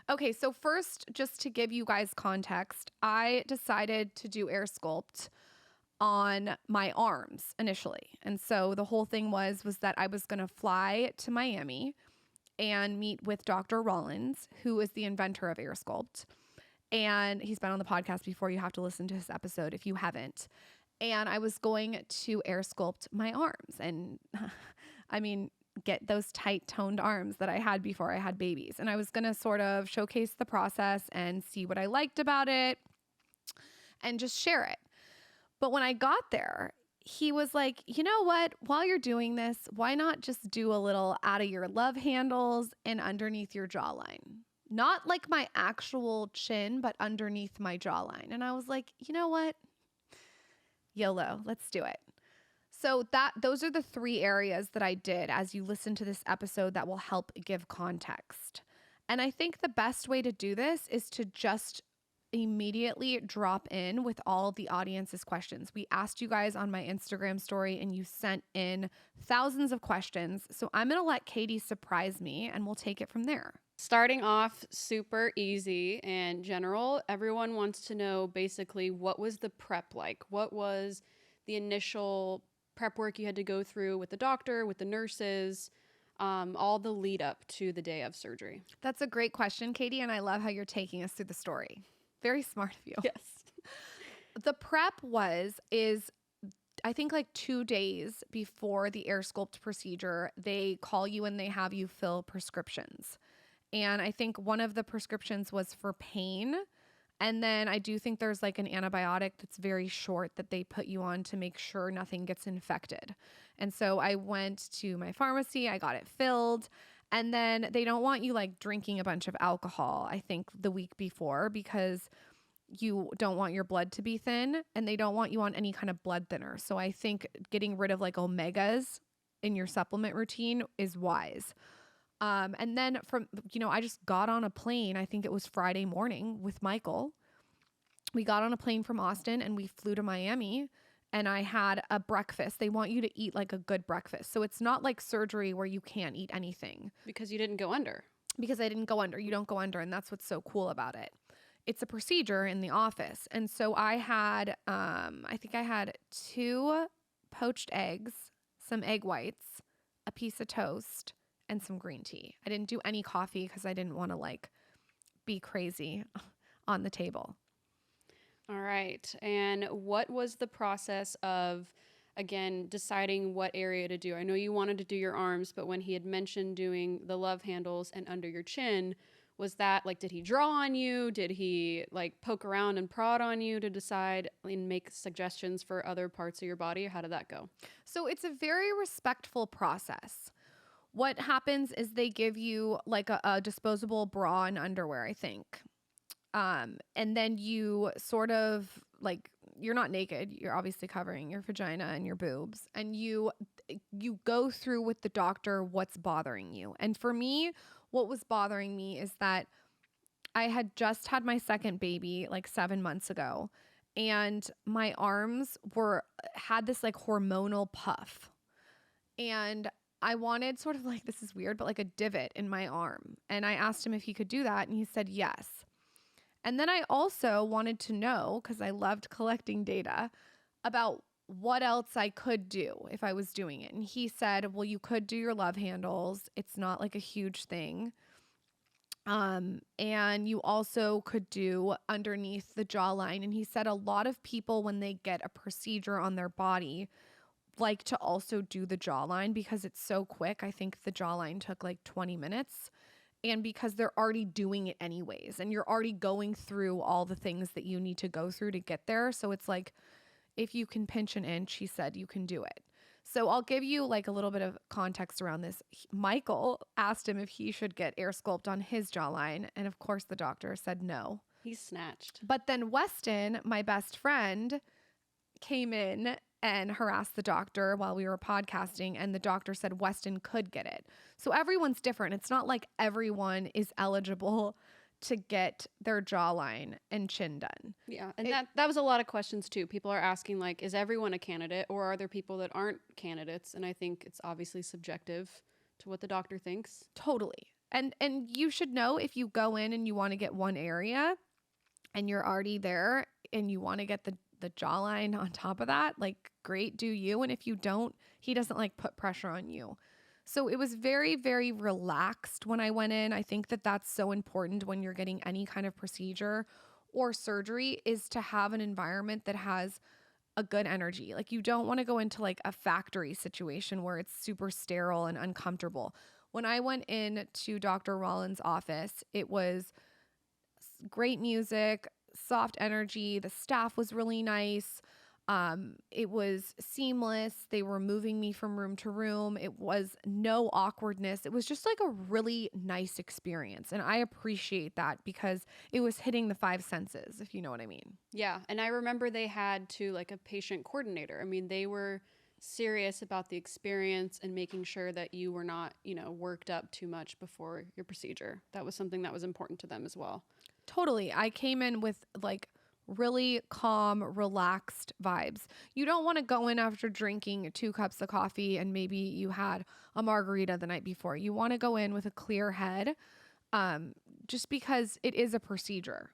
Okay, so first, just to give you guys context, I decided to do AirSculpt on my arms initially. And so the whole thing was that I was going to fly to Miami and meet with Dr. Rollins, who is the inventor of AirSculpt. And he's been on the podcast before. You have to listen to his episode if you haven't. And I was going to AirSculpt my arms and I mean, get those tight toned arms that I had before I had babies. And I was going to sort of showcase the process and see what I liked about it and just share it. But when I got there, he was like, you know what? While you're doing this, why not just do a little out of your love handles and underneath your jawline? Not like my actual chin, but underneath my jawline. And I was like, you know what? YOLO, let's do it. So those are the 3 areas that I did as you listen to this episode that will help give context. And I think the best way to do this is to just immediately drop in with all the audience's questions. We asked you guys on my Instagram story and you sent in thousands of questions. So I'm going to let Katie surprise me and we'll take it from there. Starting off super easy and general, everyone wants to know basically what was the prep like? What was the initial prep work you had to go through with the doctor, with the nurses, all the lead up to the day of surgery? That's a great question, Katie, and I love how you're taking us through the story. Very smart of you. Yes. The prep is I think like 2 days before the AirSculpt procedure, they call you and they have you fill prescriptions. And I think one of the prescriptions was for pain. And then I do think there's like an antibiotic that's very short that they put you on to make sure nothing gets infected. And so I went to my pharmacy, I got it filled. And then they don't want you like drinking a bunch of alcohol, I think the week before, because you don't want your blood to be thin and they don't want you on any kind of blood thinner. So I think getting rid of like omegas in your supplement routine is wise. And then I just got on a plane. I think it was Friday morning with Michael. We got on a plane from Austin and we flew to Miami and I had a breakfast. They want you to eat like a good breakfast. So it's not like surgery where you can't eat anything. Because you didn't go under. Because I didn't go under. You don't go under. And that's what's so cool about it. It's a procedure in the office. And so I had, I think I had 2 poached eggs, some egg whites, a piece of toast, and some green tea. I didn't do any coffee because I didn't want to like be crazy on the table. All right. And what was the process of, again, deciding what area to do? I know you wanted to do your arms, but when he had mentioned doing the love handles and under your chin, was that like, did he draw on you? Did he like poke around and prod on you to decide and make suggestions for other parts of your body? How did that go? So it's a very respectful process. What happens is they give you like a disposable bra and underwear, I think. And then you sort of like, you're not naked. You're obviously covering your vagina and your boobs. And you go through with the doctor what's bothering you. And for me, what was bothering me is that I had just had my second baby like 7 months ago. And my arms had this like hormonal puff. And I wanted sort of like, this is weird, but like a divot in my arm. And I asked him if he could do that. And he said yes. And then I also wanted to know, because I loved collecting data, about what else I could do if I was doing it. And he said, well, you could do your love handles. It's not like a huge thing. And you also could do underneath the jawline. And he said a lot of people, when they get a procedure on their body, like to also do the jawline because it's so quick. I think the jawline took like 20 minutes. And because they're already doing it anyways, and you're already going through all the things that you need to go through to get there. So it's like, if you can pinch an inch, he said, you can do it. So I'll give you like a little bit of context around this. Michael asked him if he should get AirSculpt on his jawline. And of course the doctor said no. He's snatched. But then Weston, my best friend, came in and harassed the doctor while we were podcasting, and the doctor said Weston could get it. So everyone's different. It's not like everyone is eligible to get their jawline and chin done. Yeah, and that was a lot of questions too. People are asking like, is everyone a candidate, or are there people that aren't candidates? And I think it's obviously subjective to what the doctor thinks. Totally. And you should know if you go in and you want to get one area and you're already there and you want to get the jawline on top of that, like great, do you. And if you don't, he doesn't like put pressure on you. So it was very, very relaxed when I went in. I think that that's so important when you're getting any kind of procedure or surgery, is to have an environment that has a good energy. Like you don't want to go into like a factory situation where it's super sterile and uncomfortable. When I went in to Dr. Rollins' office, it was great music, soft energy. The staff was really nice. It was seamless. They were moving me from room to room. It was no awkwardness. It was just like a really nice experience. And I appreciate that because it was hitting the five senses, if you know what I mean. Yeah. And I remember they had to like a patient coordinator. I mean, they were serious about the experience and making sure that you were not, worked up too much before your procedure. That was something that was important to them as well. Totally. I came in with like really calm, relaxed vibes. You don't want to go in after drinking 2 cups of coffee and maybe you had a margarita the night before. You want to go in with a clear head, just because it is a procedure.